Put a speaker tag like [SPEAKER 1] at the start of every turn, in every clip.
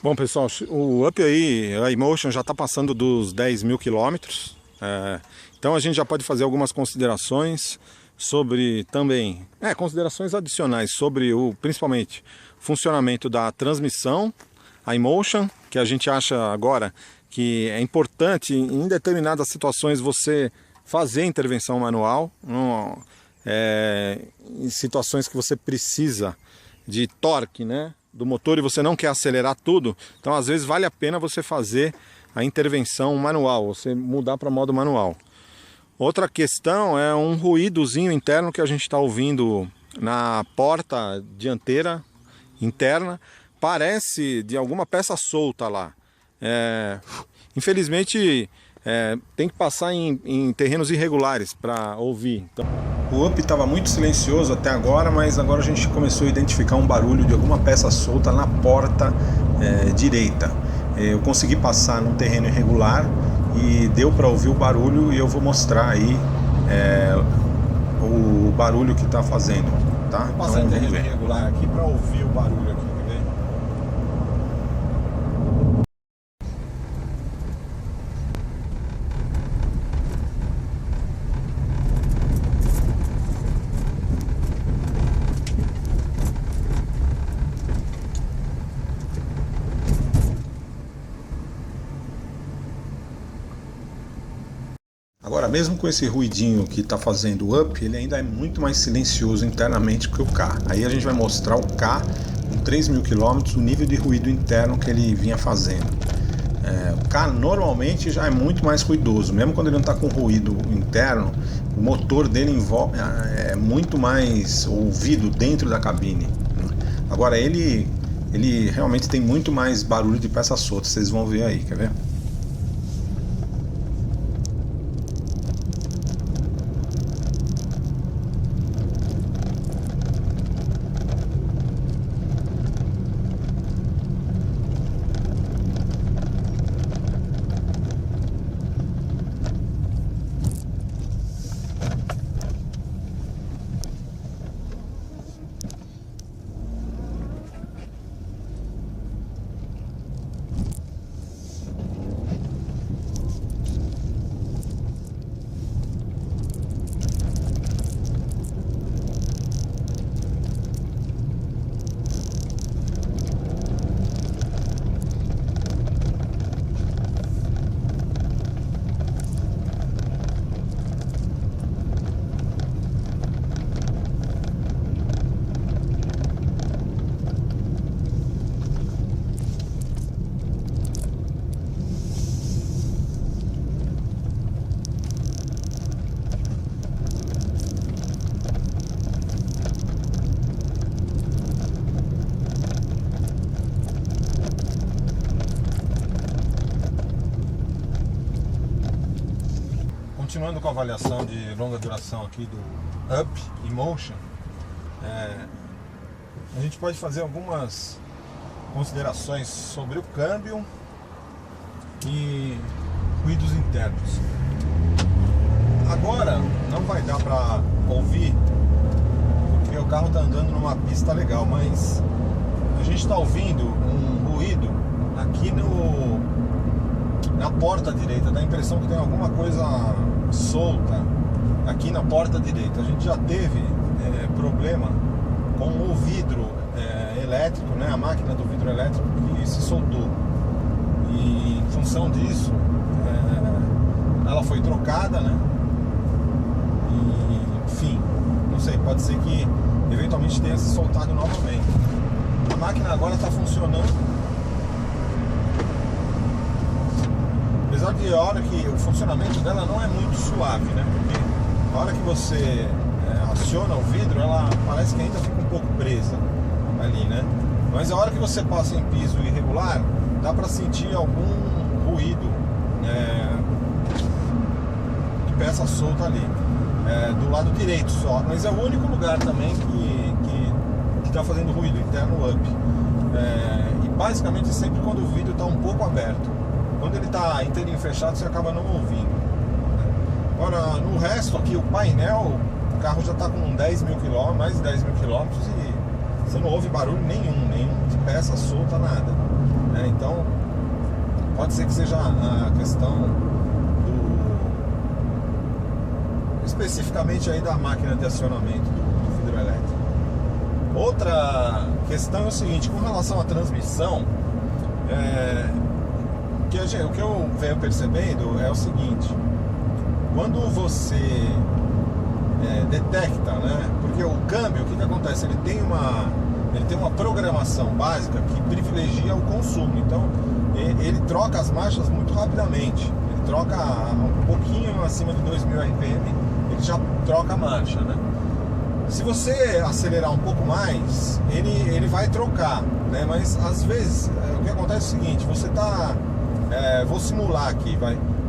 [SPEAKER 1] Bom, pessoal, o Up aí, a Emotion já está passando dos 10 mil quilômetros. Então a gente já pode fazer algumas considerações sobre também, considerações adicionais sobre principalmente funcionamento da transmissão, a Emotion, que a gente acha agora que é importante em determinadas situações você fazer intervenção manual, em situações que você precisa de torque, né, do motor e você não quer acelerar tudo, então às vezes vale a pena você fazer a intervenção manual, você mudar para modo manual. Outra questão é um ruídozinho interno que a gente está ouvindo na porta dianteira interna, parece de alguma peça solta lá. Infelizmente tem que passar em terrenos irregulares para ouvir. Então, o Up estava muito silencioso até agora, mas agora a gente começou a identificar um barulho de alguma peça solta na porta direita. Eu consegui passar num terreno irregular e deu para ouvir o barulho, e eu vou mostrar aí o barulho que está fazendo, tá? Vou passar em terreno irregular aqui para ouvir o barulho aqui, quer ver? Agora, mesmo com esse ruidinho que está fazendo o Up, ele ainda é muito mais silencioso internamente que o K. Aí a gente vai mostrar o K com 3 mil quilômetros, o nível de ruído interno que ele vinha fazendo. O K normalmente já é muito mais ruidoso, mesmo quando ele não está com ruído interno, o motor dele é muito mais ouvido dentro da cabine. Agora ele realmente tem muito mais barulho de peça solta, vocês vão ver aí, quer ver? Continuando com a avaliação de longa duração aqui do Up Emotion, a gente pode fazer algumas considerações sobre o câmbio e ruídos internos. Agora não vai dar para ouvir porque o carro está andando numa pista legal, mas a gente está ouvindo um ruído aqui na porta direita, dá a impressão que tem alguma coisa solta aqui na porta direita. A gente já teve problema com o vidro elétrico, né, a máquina do vidro elétrico que se soltou, e em função disso ela foi trocada, né, e enfim, não sei, pode ser que eventualmente tenha se soltado novamente. A máquina agora está funcionando, apesar de a hora que o funcionamento dela não é muito suave, né? Porque a hora que você aciona o vidro, ela parece que ainda fica um pouco presa ali, né? Mas a hora que você passa em piso irregular, dá para sentir algum ruído de peça solta ali, do lado direito só. Mas é o único lugar também que está fazendo ruído interno Up. E basicamente sempre quando o vidro está um pouco aberto. Quando ele está inteirinho fechado, você acaba não ouvindo. Agora, no resto aqui, o painel, o carro já está com 10 mil quilômetros, mais de 10 mil quilômetros, e você não ouve barulho nenhum de peça solta, nada. né? Então pode ser que seja a questão especificamente aí da máquina de acionamento do vidro elétrico. Outra questão é o seguinte, com relação à transmissão, o que eu venho percebendo é o seguinte: quando você detecta, né? Porque o câmbio, o que acontece? Ele tem uma programação básica que privilegia o consumo. Então ele troca as marchas muito rapidamente. Ele troca um pouquinho acima de 2000 RPM, ele já troca a marcha, né? Se você acelerar um pouco mais, ele vai trocar, né? Mas às vezes o que acontece é o seguinte: você tá, vou simular aqui,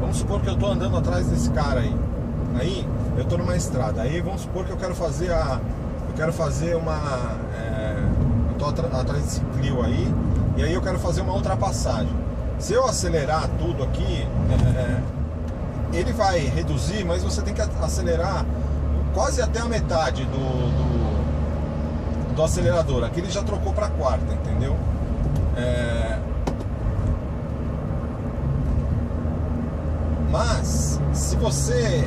[SPEAKER 1] vamos supor que eu tô andando atrás desse cara aí eu tô numa estrada, aí vamos supor que eu quero fazer eu tô atrás desse Clio aí, e aí eu quero fazer uma ultrapassagem. Se eu acelerar tudo aqui, ele vai reduzir, mas você tem que acelerar quase até a metade do acelerador. Aqui ele já trocou para quarta, entendeu? Mas se você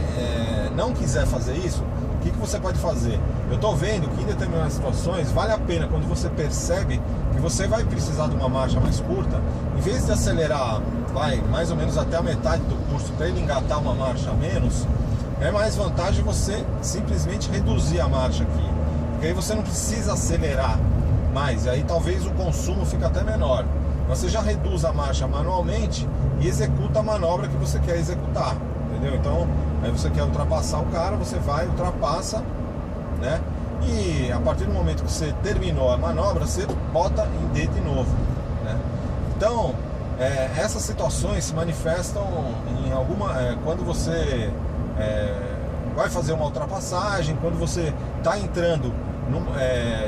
[SPEAKER 1] não quiser fazer isso, o que você pode fazer? Eu estou vendo que em determinadas situações vale a pena, quando você percebe que você vai precisar de uma marcha mais curta, em vez de acelerar mais ou menos até a metade do curso para ele engatar uma marcha a menos, é mais vantagem você simplesmente reduzir a marcha aqui, porque aí você não precisa acelerar mais, e aí talvez o consumo fique até menor. Você já reduz a marcha manualmente e executa a manobra que você quer executar, entendeu? Então, aí você quer ultrapassar o cara, você vai, ultrapassa, né? E a partir do momento que você terminou a manobra, você bota em D de novo, né? Então, essas situações se manifestam quando você vai fazer uma ultrapassagem, quando você está entrando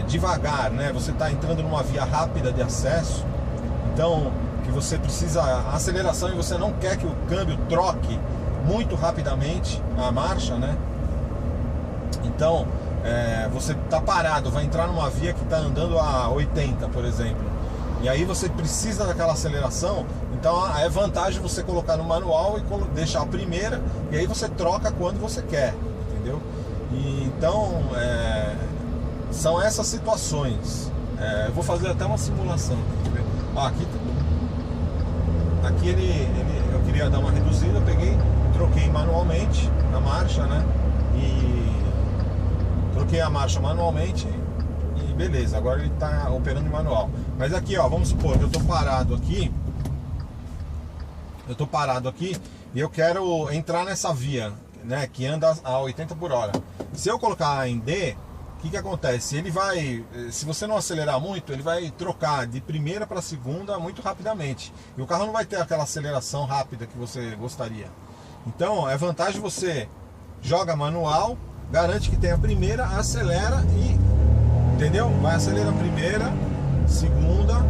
[SPEAKER 1] devagar, né? Você está entrando numa via rápida de acesso, então que você precisa aceleração e você não quer que o câmbio troque muito rapidamente a marcha, né? Então você está parado, vai entrar numa via que está andando a 80, por exemplo, e aí você precisa daquela aceleração. Então é vantagem você colocar no manual e deixar a primeira, e aí você troca quando você quer, entendeu? E então são essas situações. Eu vou fazer até uma simulação. Aqui eu queria dar uma reduzida, eu peguei, troquei manualmente a marcha, né? E troquei a marcha manualmente e beleza, agora ele está operando em manual. Mas aqui, ó, vamos supor que eu tô parado aqui e eu quero entrar nessa via, né, que anda a 80 por hora. Se eu colocar em D, o que acontece? Ele vai, se você não acelerar muito, ele vai trocar de primeira para segunda muito rapidamente, e o carro não vai ter aquela aceleração rápida que você gostaria. Então é vantagem você joga manual, garante que tem a primeira, acelera e, entendeu? Vai acelerar a primeira, segunda,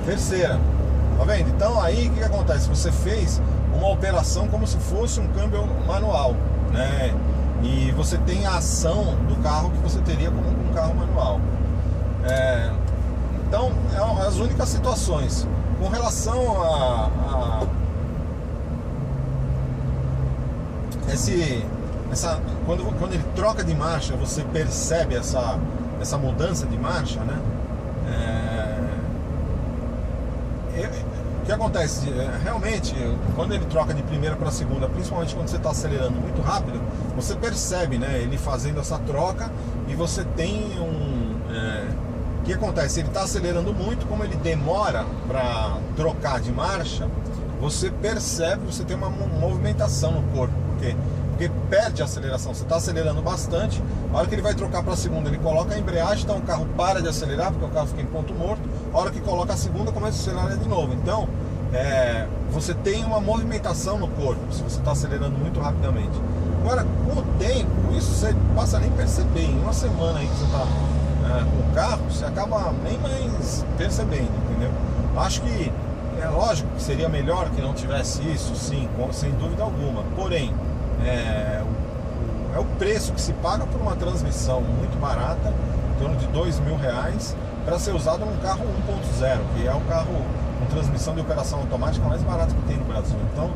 [SPEAKER 1] terceira, tá vendo? Então aí o que acontece? Você fez uma operação como se fosse um câmbio manual, né? E você tem a ação do carro que você teria como um carro manual. Então, as únicas situações. Com relação quando ele troca de marcha, você percebe essa mudança de marcha, né? O que acontece? Realmente, quando ele troca de primeira para segunda, principalmente quando você está acelerando muito rápido, você percebe, né, ele fazendo essa troca, e você tem o que acontece? Ele está acelerando muito, como ele demora para trocar de marcha, você percebe, você tem uma movimentação no corpo, porque perde a aceleração. Você está acelerando bastante, a hora que ele vai trocar para a segunda, ele coloca a embreagem, então o carro para de acelerar, porque o carro fica em ponto morto. A hora que coloca a segunda, começa a acelerar de novo. Então você tem uma movimentação no corpo se você está acelerando muito rapidamente. Agora, com o tempo, isso você passa a nem perceber. Em uma semana aí que você está com o carro, você acaba nem mais percebendo, entendeu? Acho que é lógico que seria melhor que não tivesse isso, sim, sem dúvida alguma. Porém, é o preço que se paga por uma transmissão muito barata, em torno de R$2.000 para ser usado num carro 1.0, que é o carro com transmissão de operação automática mais barato que tem no Brasil. Então,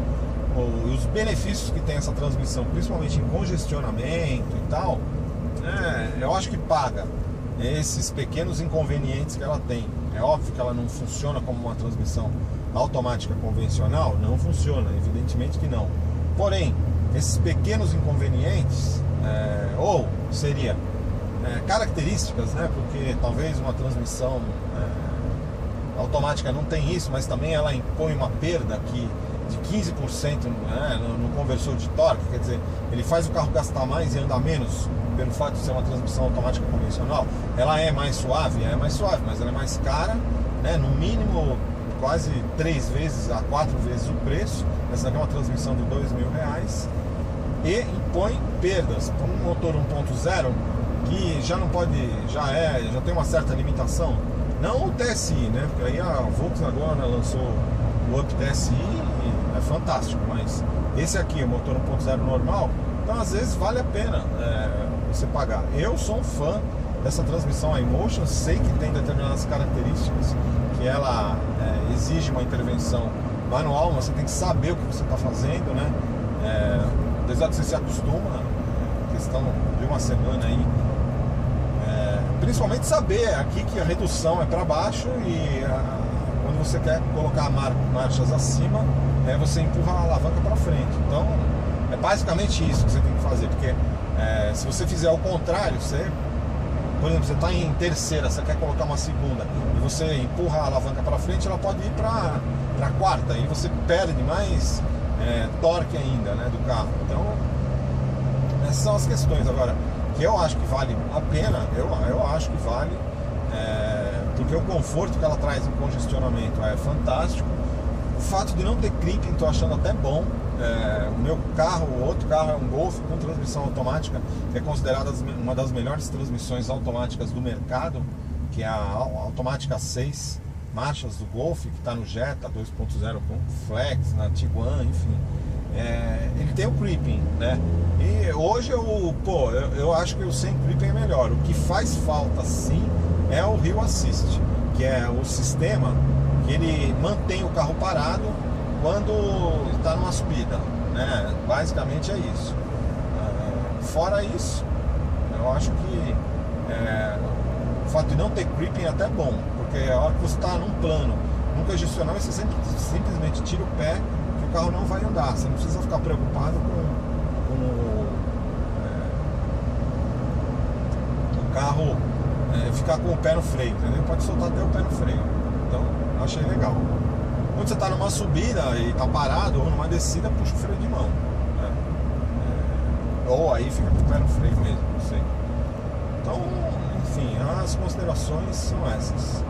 [SPEAKER 1] os benefícios que tem essa transmissão, principalmente em congestionamento e tal, eu acho que paga esses pequenos inconvenientes que ela tem. É óbvio que ela não funciona como uma transmissão automática convencional, não funciona, evidentemente que não. Porém, esses pequenos inconvenientes, ou seria características, né? Porque talvez uma transmissão automática não tem isso, mas também ela impõe uma perda aqui de 15%, né, no conversor de torque, quer dizer, ele faz o carro gastar mais e andar menos pelo fato de ser uma transmissão automática convencional. Ela é mais suave, mas ela é mais cara, né, no mínimo quase 3 vezes a 4 vezes o preço. Essa aqui é uma transmissão de R$2.000 e impõe perdas para um motor 1.0 que já não pode, já tem uma certa limitação. Não o TSI, né, porque aí a Volkswagen agora lançou o Up TSI e é fantástico, mas esse aqui, o motor 1.0 normal, então às vezes vale a pena você pagar. Eu sou um fã dessa transmissão iMotion, sei que tem determinadas características que ela exige uma intervenção manual, mas você tem que saber o que você está fazendo, né? Apesar que você se acostuma, questão de uma semana aí, principalmente saber aqui que a redução é para baixo e quando você quer colocar marchas acima, você empurra a alavanca para frente. Então é basicamente isso que você tem que fazer, porque se você fizer o contrário, por exemplo, você está em terceira, você quer colocar uma segunda e você empurra a alavanca para frente, ela pode ir para quarta e você perde mais torque ainda, né, do carro. Então essas são as questões. Agora, que eu acho que vale a pena, eu acho que vale, porque o conforto que ela traz em congestionamento é fantástico. O fato de não ter creeping, estou achando até bom. O meu carro, o outro carro é um Golf com transmissão automática, que é considerada uma das melhores transmissões automáticas do mercado, que é a automática 6 marchas do Golf, que está no Jetta 2.0 com Flex, na Tiguan, enfim. Ele tem o creeping, né? E hoje eu acho que o sem creeping é melhor. O que faz falta sim é o Hill Assist, que é o sistema que ele mantém o carro parado quando está numa subida, né? Basicamente é isso. Fora isso, eu acho que o fato de não ter creeping é até bom, porque a hora que você está num plano, num congestional, você simplesmente tira o pé, que o carro não vai andar. Você não precisa ficar preocupado com o carro ficar com o pé no freio, entendeu? Pode soltar até o pé no freio. Então, eu achei legal. Quando você está numa subida e está parado, ou numa descida, puxa o freio de mão, né? Ou aí fica com o pé no freio mesmo, não sei. Então, enfim, as considerações são essas.